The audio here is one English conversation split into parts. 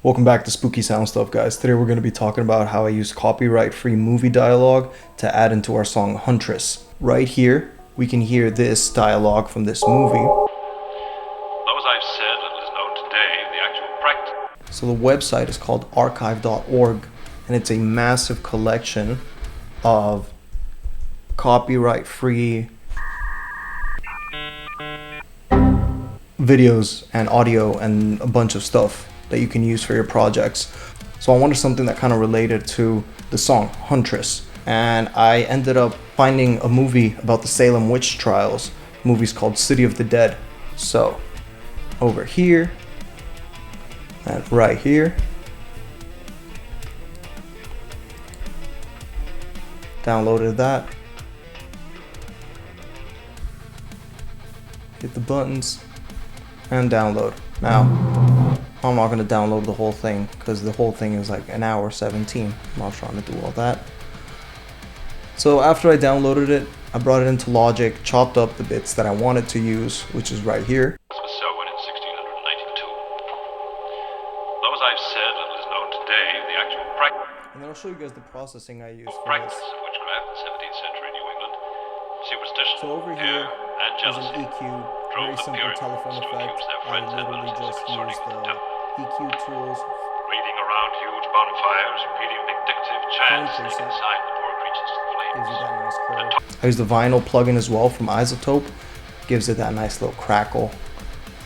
Welcome back to Spooky Sound Stuff, guys. Today we're going to be talking about how I use copyright-free movie dialogue to add into our song Huntress. Right here, we can hear this dialogue from this movie. Those I've said and is known today, the actual practice. So the website is called archive.org, and it's a massive collection of copyright-free videos and audio and a bunch of stuff that you can use for your projects. So I wanted something that kind of related to the song Huntress, and I ended up finding a movie about the Salem witch trials. The movie's called City of the Dead. So over here and right here, downloaded that, hit the buttons and download. Now I'm not going to download the whole thing because the whole thing is like an hour 17. I'm not trying to do all that. So after I downloaded it, I brought it into Logic, chopped up the bits that I wanted to use, which is right here. This was so in 1692. Those I've said and is known today, the actual practice. And then I'll show you guys the processing I use for Practice this. of witchcraft in 17th century New England. Superstition, So over fear, here and is an jealousy EQ, drove very the simple Puritans telephone to effect. accuse their I friends and literally relatives just of resorting use to the the devil. EQ tools. Reading around huge bonfires, repeating vindictive chants, they preset. consign the poor creatures to the Gives you flames. that nice curve. I use the vinyl plugin as well from Isotope. Gives it that nice little crackle.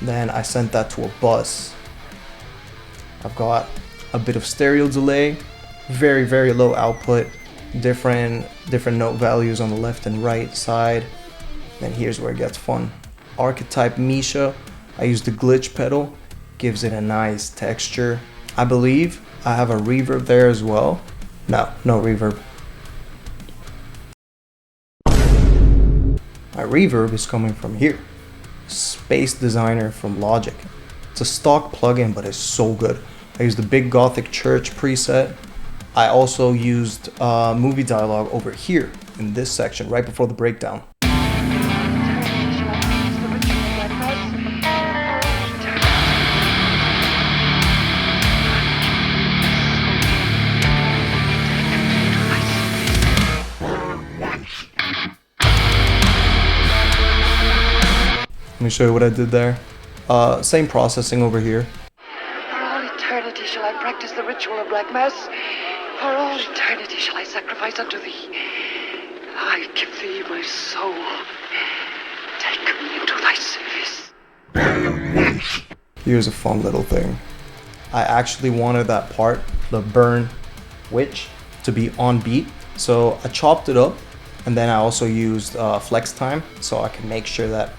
Then I sent that to a bus. I've got a bit of stereo delay, very, very low output, different note values on the left and right side. Then here's where it gets fun. Archetype Misha, I use the glitch pedal, gives it a nice texture. I believe I have a reverb there as well. No reverb. My reverb is coming from here. Space Designer from Logic. It's a stock plugin, but it's so good. I used the Big Gothic Church preset. I also used movie dialogue over here in this section, right before the breakdown. Let me show you what I did there. Same processing over here. For all eternity shall I practice the ritual of Black Mass. For all eternity shall I sacrifice unto thee. I give thee my soul. Take me into thy service. Here's a fun little thing. I actually wanted that part, the burn witch, to be on beat. So I chopped it up, and then I also used flex time so I can make sure that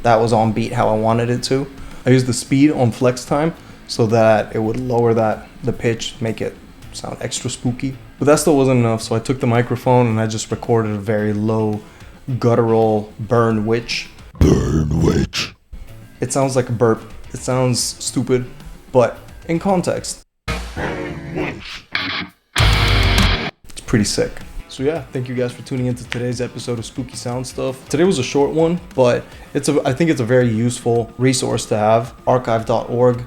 was on beat how I wanted it to. I used the speed on flex time so that it would lower the pitch, make it sound extra spooky. But that still wasn't enough, so I took the microphone and I just recorded a very low guttural burn witch. Burn witch. It sounds like a burp. It sounds stupid, but in context, it's pretty sick. So yeah, thank you guys for tuning into today's episode of Spooky Sound Stuff. Today was a short one, but I think it's a very useful resource to have. Archive.org.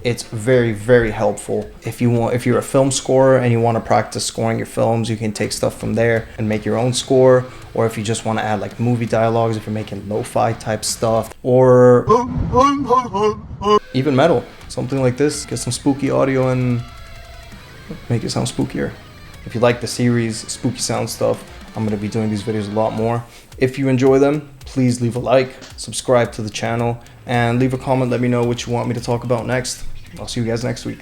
It's very, very helpful. If you're a film scorer and you want to practice scoring your films, you can take stuff from there and make your own score. Or if you just want to add like movie dialogues, if you're making lo-fi type stuff, or even metal, something like this, get some spooky audio and make it sound spookier. If you like the series Spooky Sound Stuff, I'm going to be doing these videos a lot more. If you enjoy them, please leave a like, subscribe to the channel, and leave a comment. Let me know what you want me to talk about next. I'll see you guys next week.